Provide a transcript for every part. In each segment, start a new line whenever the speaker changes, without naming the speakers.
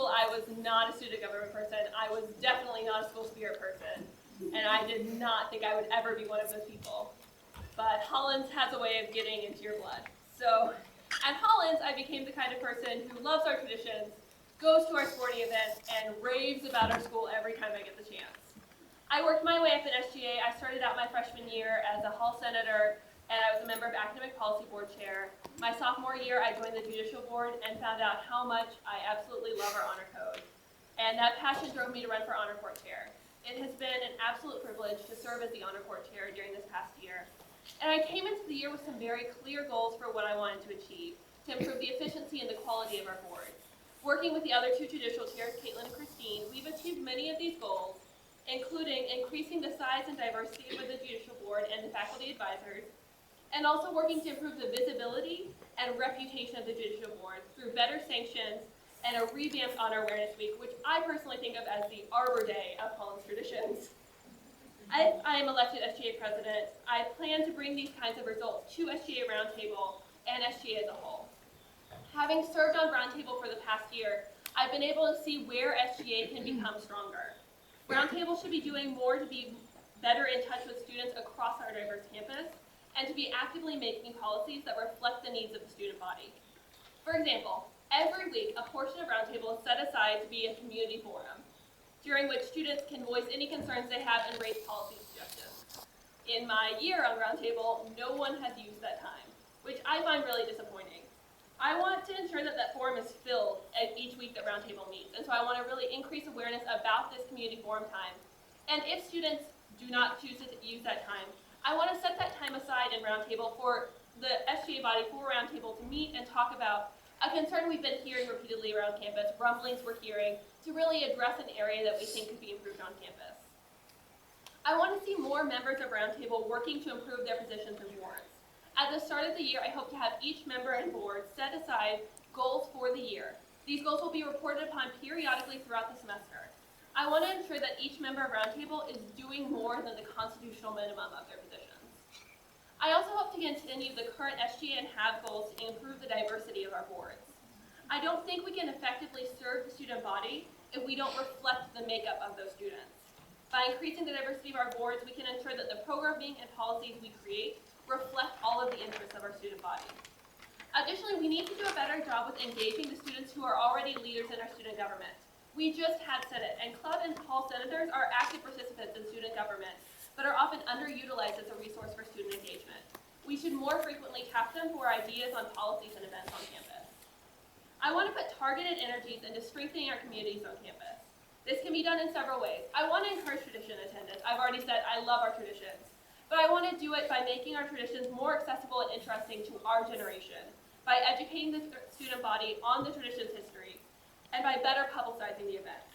school, I was not a student government person. I was definitely not a school spirit person. And I did not think I would ever be one of those people. But Hollins has a way of getting into your blood. So at Hollins, I became the kind of person who loves our traditions, goes to our sporting events, and raves about our school every time I get the chance. I worked my way up in SGA. I started out my freshman year as a hall senator, and I was a member of Academic Policy Board Chair. My sophomore year, I joined the Judicial Board and found out how much I absolutely love our honor code. And that passion drove me to run for Honor Court Chair. It has been an absolute privilege to serve as the Honor Court Chair during this past year. And I came into the year with some very clear goals for what I wanted to achieve, to improve the efficiency and the quality of our board. Working with the other two judicial chairs, Caitlin and Christine, we've achieved many of these goals, including increasing the size and diversity of the judicial board and the faculty advisors, and also working to improve the visibility and reputation of the judicial board through better sanctions and a revamped Honor Awareness Week, which I personally think of as the Arbor Day of Hollins traditions. If I am elected SGA president, I plan to bring these kinds of results to SGA Roundtable and SGA as a whole. Having served on Roundtable for the past year, I've been able to see where SGA can become stronger. Roundtable should be doing more to be better in touch with students across our diverse campus and to be actively making policies that reflect the needs of the student body. For example, every week a portion of Roundtable is set aside to be a community forum, during which students can voice any concerns they have and raise policy suggestions. In my year on Roundtable, no one has used that time, which I find really disappointing. I want to ensure that that forum is filled each week that Roundtable meets, and so I want to really increase awareness about this community forum time. And if students do not choose to use that time, I want to set that time aside in Roundtable for the SGA body, for Roundtable, to meet and talk about a concern we've been hearing repeatedly around campus, rumblings we're hearing, to really address an area that we think could be improved on campus. I want to see more members of Roundtable working to improve their positions and boards. At the start of the year, I hope to have each member and board set aside goals for the year. These goals will be reported upon periodically throughout the semester. I want to ensure that each member of Roundtable is doing more than the constitutional minimum of their positions. I also hope to continue the current SGA and HAB goals to improve the diversity of our boards. I don't think we can effectively serve the student body if we don't reflect the makeup of those students. By increasing the diversity of our boards, we can ensure that the programming and policies we create reflect all of the interests of our student body. Additionally, we need to do a better job with engaging the students who are already leaders in our student government. We just had Senate, and club and hall senators are active participants in student government, but are often underutilized as a resource for student engagement. We should more frequently tap them for ideas on policies and events on campus. I want to put targeted energies into strengthening our communities on campus. This can be done in several ways. I want to encourage tradition attendance. I've already said I love our traditions, but I want to do it by making our traditions more accessible and interesting to our generation, by educating the student body on the tradition's history, and by better publicizing the events.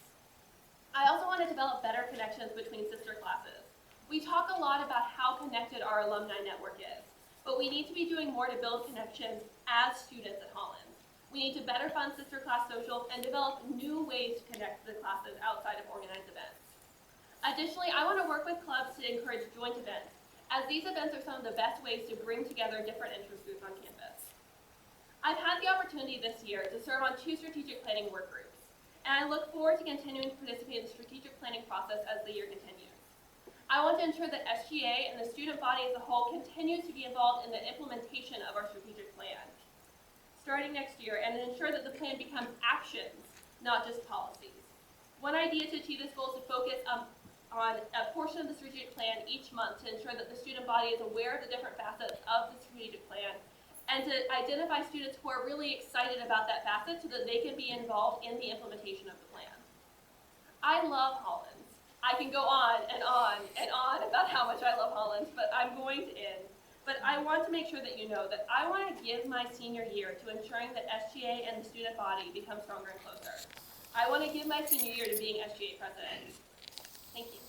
I also want to develop better connections between sister classes. We talk a lot about how connected our alumni network is, but we need to be doing more to build connections as students at Hollins. We need to better fund sister class socials and develop new ways to connect the classes outside of organized events. Additionally, I want to work with clubs to encourage joint events, as these events are some of the best ways to bring together different interest groups on campus. I've had the opportunity this year to serve on 2 strategic planning work groups, and I look forward to continuing to participate in the strategic planning process as the year continues. I want to ensure that SGA and the student body as a whole continues to be involved in the implementation of our strategic plan starting next year, and ensure that the plan becomes actions, not just policies. One idea to achieve this goal is to focus on a portion of the strategic plan each month to ensure that the student body is aware of the different facets of the strategic plan, and to identify students who are really excited about that facet so that they can be involved in the implementation of the plan. I love Hollins. I can go on and on and on about how much I love Hollins, but I'm going to end. But I want to make sure that you know that I want to give my senior year to ensuring that SGA and the student body become stronger and closer. I want to give my senior year to being SGA president. Thank you.